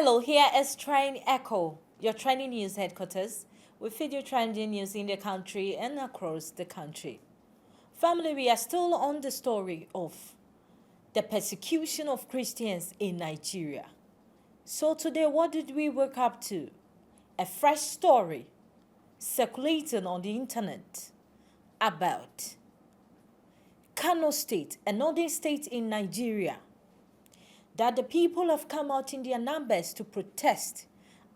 Hello, here is Trend Echo, your trending news headquarters. We feed you trending news in the country and across the country. Family, we are still on the story of the persecution of Christians in Nigeria. So today, what did we wake up to? A fresh story circulating on the internet about Kano State, a northern state in Nigeria, that the people have come out in their numbers to protest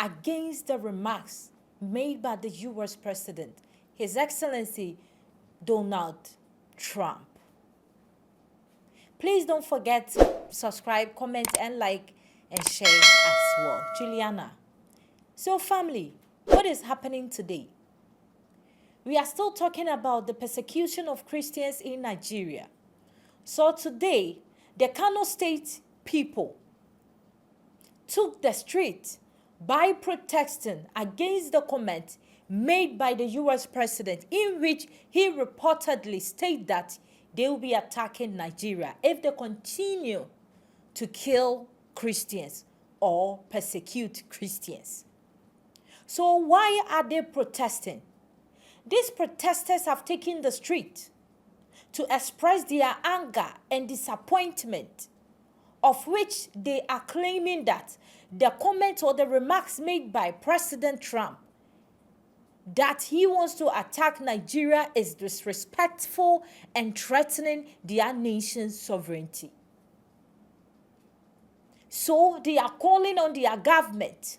against the remarks made by the U.S. President, His Excellency Donald Trump. Please don't forget to subscribe, comment, and like, and share as well. Juliana. So family, what is happening today? We are still talking about the persecution of Christians in Nigeria. So today, the Kano State people took the street by protesting against the comment made by the U.S. president, in which he reportedly stated that they will be attacking Nigeria if they continue to kill Christians or persecute Christians. So why are they protesting? These protesters have taken the street to express their anger and disappointment, of which they are claiming that the comment or the remarks made by President Trump that he wants to attack Nigeria is disrespectful and threatening their nation's sovereignty. So they are calling on their government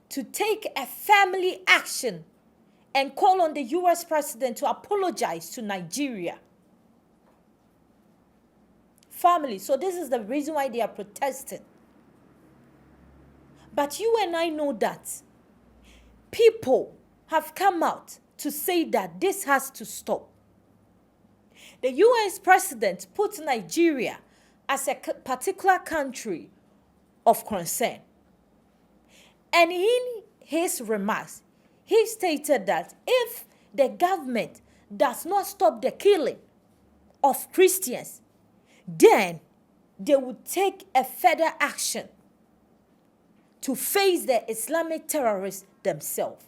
to take a family action and call on the U.S. president to apologize to Nigeria. Family, so this is the reason why they are protesting. But you and I know that people have come out to say that this has to stop. The U.S. president put Nigeria as a particular country of concern. And in his remarks, he stated that if the government does not stop the killing of Christians, then they would take a further action to face the Islamic terrorists themselves.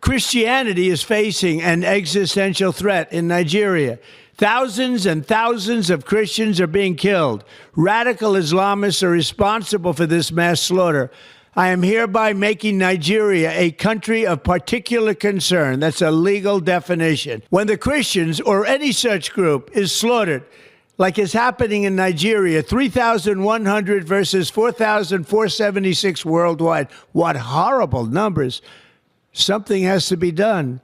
Christianity is facing an existential threat in Nigeria. Thousands and thousands of Christians are being killed. Radical Islamists are responsible for this mass slaughter. I am hereby making Nigeria a country of particular concern. That's a legal definition. When the Christians or any such group is slaughtered, like is happening in Nigeria, 3,100 versus 4,476 worldwide. What horrible numbers. Something has to be done.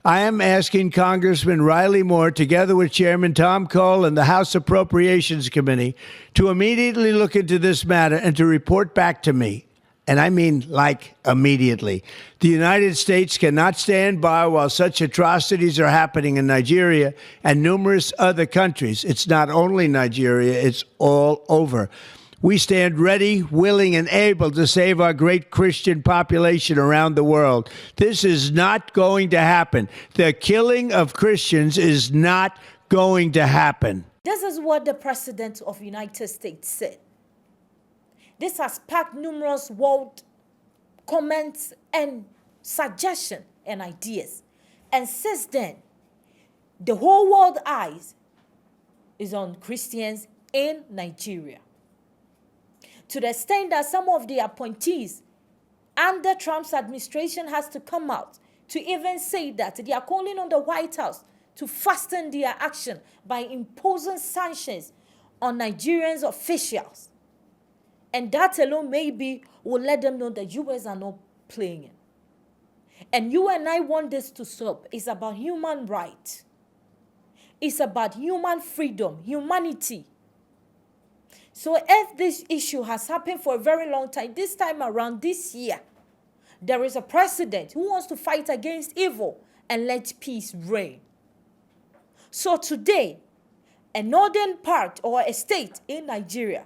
I am asking Congressman Riley Moore, together with Chairman Tom Cole and the House Appropriations Committee, to immediately look into this matter and to report back to me. And I mean, like, immediately. The United States cannot stand by while such atrocities are happening in Nigeria and numerous other countries. It's not only Nigeria, it's all over. We stand ready, willing, and able to save our great Christian population around the world. This is not going to happen. The killing of Christians is not going to happen. This is what the President of the United States said. This has sparked numerous world comments and suggestions and ideas. And since then, the whole world eyes is on Christians in Nigeria. To the extent that some of the appointees under Trump's administration has to come out to even say that they are calling on the White House to fasten their action by imposing sanctions on Nigerian officials. And that alone maybe will let them know the U.S. are not playing it. And you and I want this to stop. It's about human rights. It's about human freedom, humanity. So if this issue has happened for a very long time, this time around, this year, there is a president who wants to fight against evil and let peace reign. So today, a northern part or a state in Nigeria,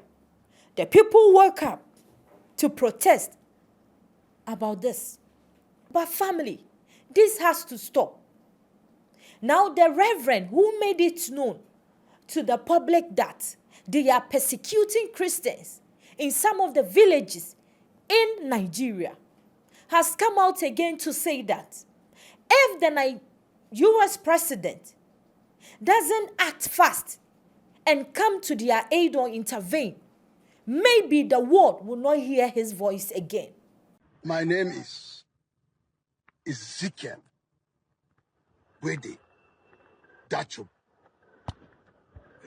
the people woke up to protest about this. But family, this has to stop. Now the reverend who made it known to the public that they are persecuting Christians in some of the villages in Nigeria has come out again to say that if the US president doesn't act fast and come to their aid or intervene, maybe the world will not hear his voice again. My name is Ezekiel Wede Dacho,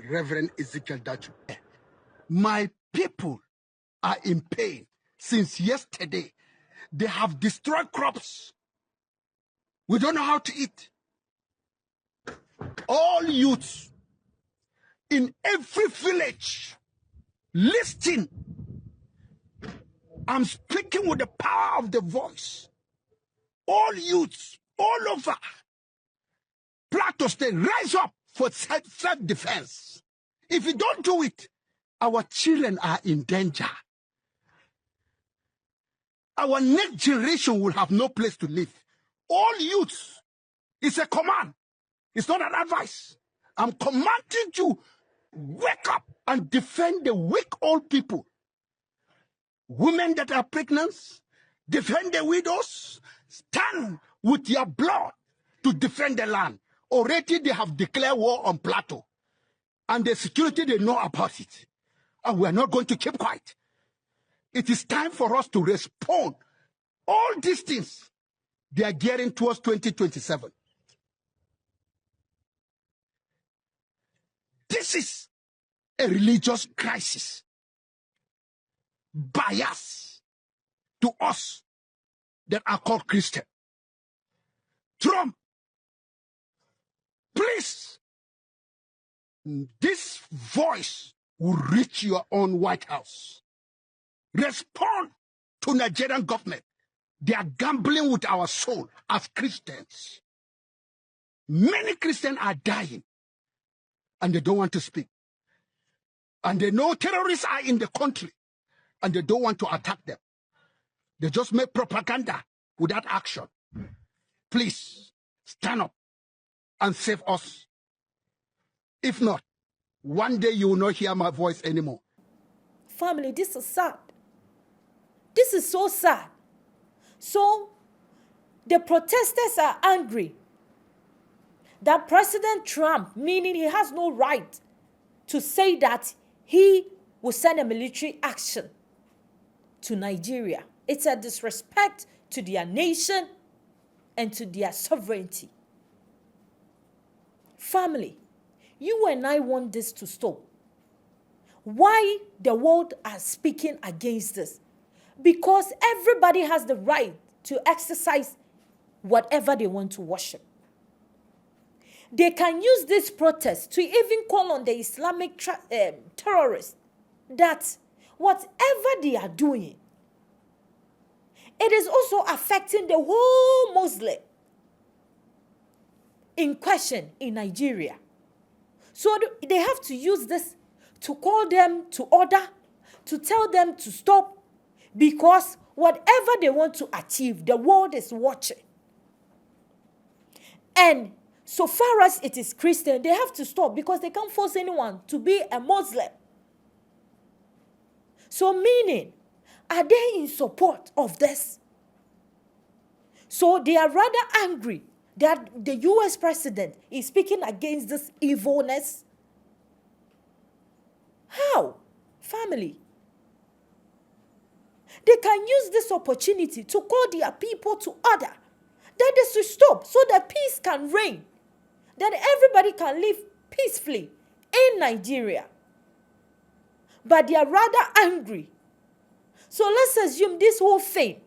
Reverend Ezekiel Dacho. My people are in pain since yesterday. They have destroyed crops. We don't know how to eat. All youths in every village, listen. I'm speaking with the power of the voice. All youths, all over Plateau State, rise up for self-defense. If you don't do it, our children are in danger. Our next generation will have no place to live. All youths, it's a command. It's not an advice. I'm commanding you, wake up and defend the weak old people. Women that are pregnant, defend the widows, stand with your blood to defend the land. Already they have declared war on Plateau. And the security, they know about it. And we are not going to keep quiet. It is time for us to respond. All these things, they are gearing towards 2027. This is a religious crisis. Bias to us that are called Christian. Trump, please, this voice will reach your own White House. Respond to Nigerian government. They are gambling with our soul as Christians. Many Christians are dying and they don't want to speak. And they know terrorists are in the country and they don't want to attack them. They just make propaganda without action. Please, stand up and save us. If not, one day you will not hear my voice anymore. Family, this is sad. This is so sad. So, the protesters are angry that President Trump, meaning he has no right to say that he will send a military action to Nigeria. It's a disrespect to their nation and to their sovereignty. Family, you and I want this to stop. Why the world are speaking against this? Because everybody has the right to exercise whatever they want to worship. They can use this protest to even call on the Islamic terrorists that whatever they are doing, it is also affecting the whole Muslim in question in Nigeria. So they have to use this to call them to order, to tell them to stop, because whatever they want to achieve, the world is watching. And so far as it is Christian, they have to stop because they can't force anyone to be a Muslim. So meaning, are they in support of this? So they are rather angry that the US president is speaking against this evilness. How? Family. They can use this opportunity to call their people to order, that they should stop so that peace can reign, that everybody can live peacefully in Nigeria. But they are rather angry. So let's assume this whole thing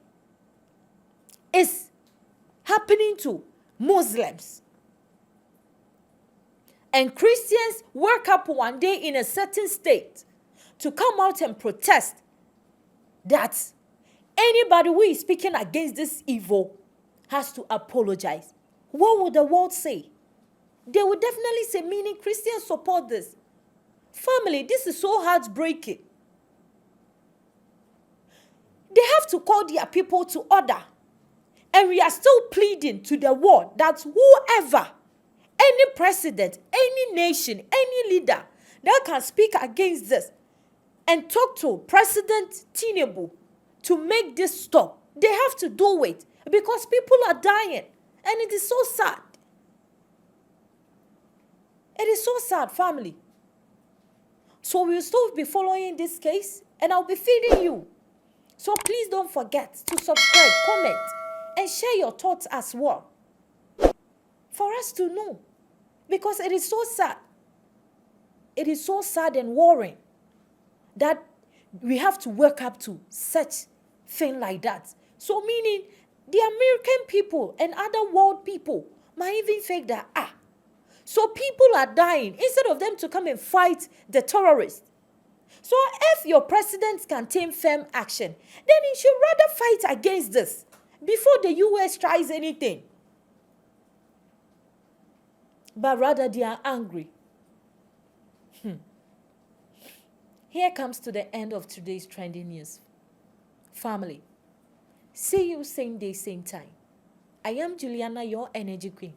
is happening to Muslims. And Christians wake up one day in a certain state to come out and protest that anybody who is speaking against this evil has to apologize. What would the world say? They would definitely say, meaning Christians support this. Family, this is so heartbreaking. They have to call their people to order. And we are still pleading to the world that whoever, any president, any nation, any leader that can speak against this and talk to President Tinubu to make this stop. They have to do it because people are dying. And it is so sad. It is so sad, family. So we'll still be following this case and I'll be feeding you. So please don't forget to subscribe, comment, and share your thoughts as well. For us to know. Because it is so sad. It is so sad and worrying that we have to wake up to such thing like that. So meaning the American people and other world people might even think that, so people are dying instead of them to come and fight the terrorists. So if your president can take firm action, then he should rather fight against this before the US tries anything. But rather they are angry. Here comes to the end of today's trending news. Family, see you same day, same time. I am Juliana, your energy queen.